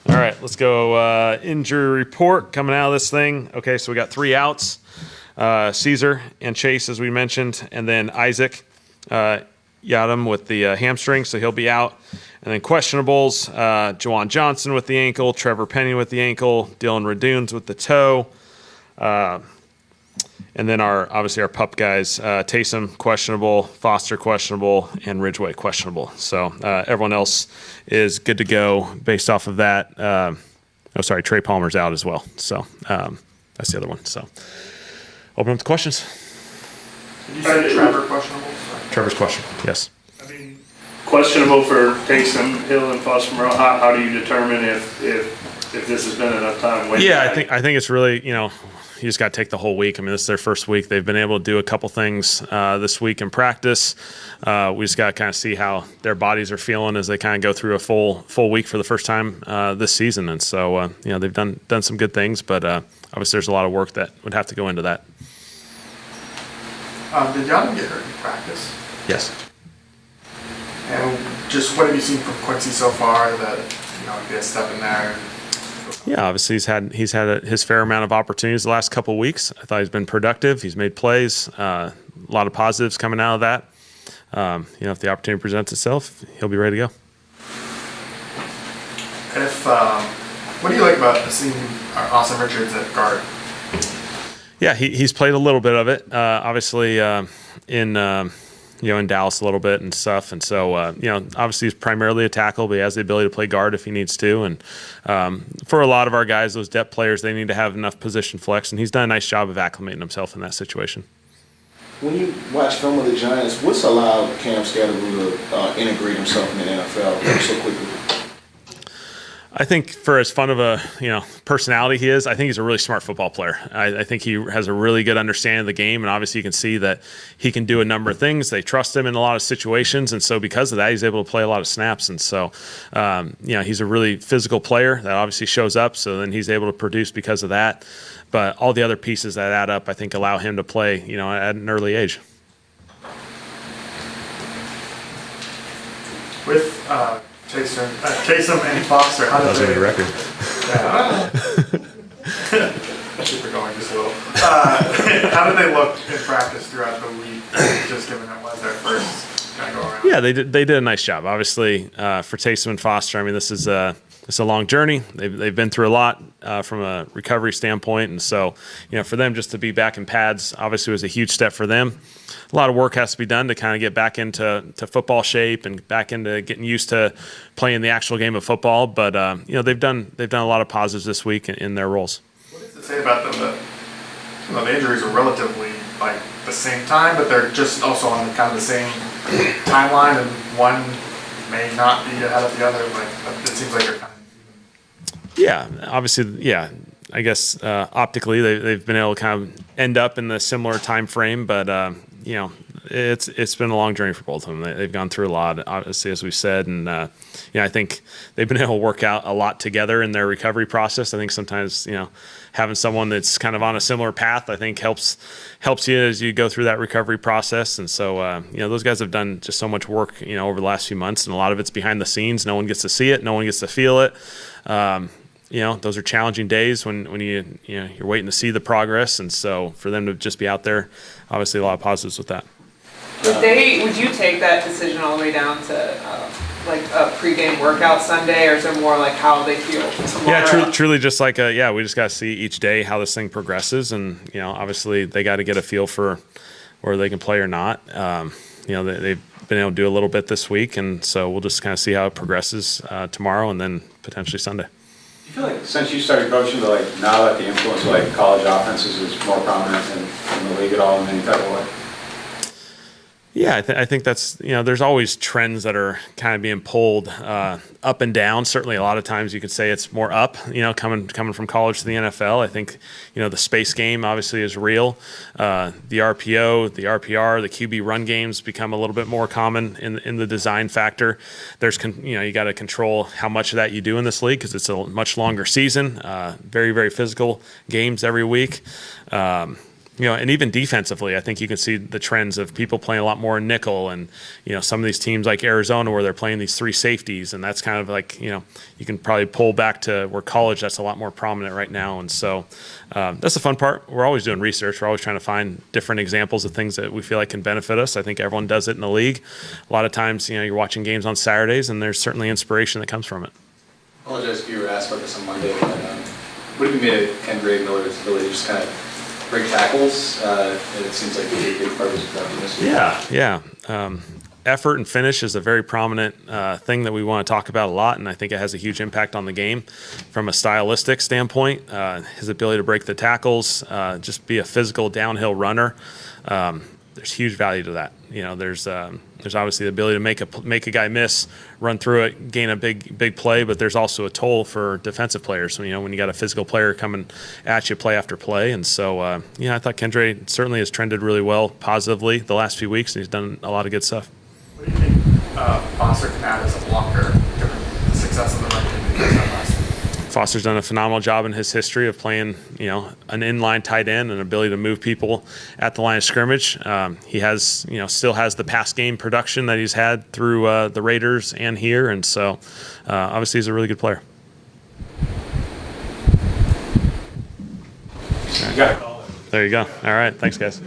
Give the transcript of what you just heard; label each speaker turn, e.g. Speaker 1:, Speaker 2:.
Speaker 1: All right, let's go injury report coming out of this thing. Okay, so we got 3 outs. Caesar and Chase, as we mentioned, and then Isaac Yadam with the hamstring, so he'll be out. And then questionables, Juwan Johnson with the ankle, Trevor Penny with the ankle, Dylan Radunes with the toe. And then obviously our pup guys, Taysom questionable, Foster questionable, and Ridgeway questionable. So everyone else is good to go based off of that. Trey Palmer's out as well. So that's the other one. So open up the questions.
Speaker 2: Did you say Trevor questionable?
Speaker 1: Trevor's questionable, yes.
Speaker 2: I mean, questionable for Taysom, Hill, and Foster Moreau. How do you determine if this has been enough time?
Speaker 1: Yeah, I think it's really, you just got to take the whole week. I mean, this is their first week. They've been able to do a couple things this week in practice. We just got to kind of see how their bodies are feeling as they kind of go through a full week for the first time this season. And so, they've done some good things, but obviously there's a lot of work that would have to go into that.
Speaker 3: Did Yadam get hurt in practice?
Speaker 1: Yes.
Speaker 3: And just what have you seen from Quincy so far that, get a step in there?
Speaker 1: Yeah, obviously he's had his fair amount of opportunities the last couple of weeks. I thought he's been productive. He's made plays. A lot of positives coming out of that. If the opportunity presents itself, he'll be ready to go.
Speaker 3: What do you like about seeing Austin Richards at guard?
Speaker 1: Yeah, he's played a little bit of it. Obviously in Dallas a little bit and stuff. And so, obviously he's primarily a tackle, but he has the ability to play guard if he needs to. And for a lot of our guys, those depth players, they need to have enough position flex. And he's done a nice job of acclimating himself in that situation.
Speaker 4: When you watch film of the Giants, what's allowed Cam Scatteroo to integrate himself in the NFL so quickly?
Speaker 1: I think for as fun of a personality he is, I think he's a really smart football player. I think he has a really good understanding of the game, and obviously you can see that he can do a number of things. They trust him in a lot of situations, and so because of that, he's able to play a lot of snaps. And so, he's a really physical player that obviously shows up. So then he's able to produce because of that. But all the other pieces that add up, I think, allow him to play, at an early age.
Speaker 3: With Taysom and Foster, how does
Speaker 1: the record?
Speaker 3: I should be going just a little. How did they look in practice throughout the week, just given it was their first kind of go around?
Speaker 1: Yeah, they did a nice job. Obviously, for Taysom and Foster, I mean, this is a long journey. They've been through a lot from a recovery standpoint, and so for them just to be back in pads obviously was a huge step for them. A lot of work has to be done to kind of get back into football shape and back into getting used to playing the actual game of football. But they've done a lot of positives this week in their roles.
Speaker 3: What does it say about them that the injuries are relatively like the same time, but they're just also on kind of the same timeline, and one may not be ahead of the other? Like it seems like they're kind of.
Speaker 1: Yeah, obviously, yeah. I guess optically they've been able to kind of end up in the similar time frame, but it's been a long journey for both of them. They've gone through a lot, obviously, as we said, and I think they've been able to work out a lot together in their recovery process. I think sometimes having someone that's kind of on a similar path, I think helps you as you go through that recovery process. And so those guys have done just so much work over the last few months, and a lot of it's behind the scenes. No one gets to see it, no one gets to feel it. Those are challenging days when you're waiting to see the progress, and so for them to just be out there, obviously a lot of positives with that.
Speaker 5: Would you take that decision all the way down to like a pregame workout Sunday, or is it more like how they feel tomorrow?
Speaker 1: Yeah, truly just like we just got to see each day how this thing progresses, and obviously they got to get a feel for whether they can play or not. They've been able to do a little bit this week, and so we'll just kind of see how it progresses tomorrow and then potentially Sunday.
Speaker 6: Do you feel like since you started coaching, now that the influence of college offenses is more prominent in the league at all in any type of way?
Speaker 1: Yeah, I think that's, there's always trends that are kind of being pulled up and down. Certainly a lot of times you could say it's more up, coming from college to the NFL. I think, the space game obviously is real. The RPO, the RPR, the QB run games become a little bit more common in the design factor. There's, you got to control how much of that you do in this league because it's a much longer season, very, very physical games every week. And even defensively, I think you can see the trends of people playing a lot more nickel, and some of these teams like Arizona where they're playing these three safeties, and that's kind of like you can probably pull back to where college that's a lot more prominent right now, and so that's the fun part. We're always doing research. We're always trying to find different examples of things that we feel like can benefit us. I think everyone does it in the league. A lot of times, you're watching games on Saturdays, and there's certainly inspiration that comes from it.
Speaker 7: I apologize if you were asked about this on Monday, but what have you made of Kendra Miller's ability to just kind of break tackles? It seems like a big part of his production this year.
Speaker 1: Yeah. Effort and finish is a very prominent thing that we want to talk about a lot, and I think it has a huge impact on the game from a stylistic standpoint. His ability to break the tackles, just be a physical downhill runner. There's huge value to that. There's obviously the ability to make a guy miss, run through it, gain a big play, but there's also a toll for defensive players. When you got a physical player coming at you play after play, and so I thought Kendra certainly has trended really well positively the last few weeks, and he's done a lot of good stuff.
Speaker 3: What do you think Foster can add as a blocker, given the success of the run game that he had last year?
Speaker 1: Foster's done a phenomenal job in his history of playing, an inline tight end and ability to move people at the line of scrimmage. He has, still has the pass game production that he's had through the Raiders and here, and so obviously he's a really good player.
Speaker 6: You got to call it.
Speaker 1: There you go. All right, thanks guys.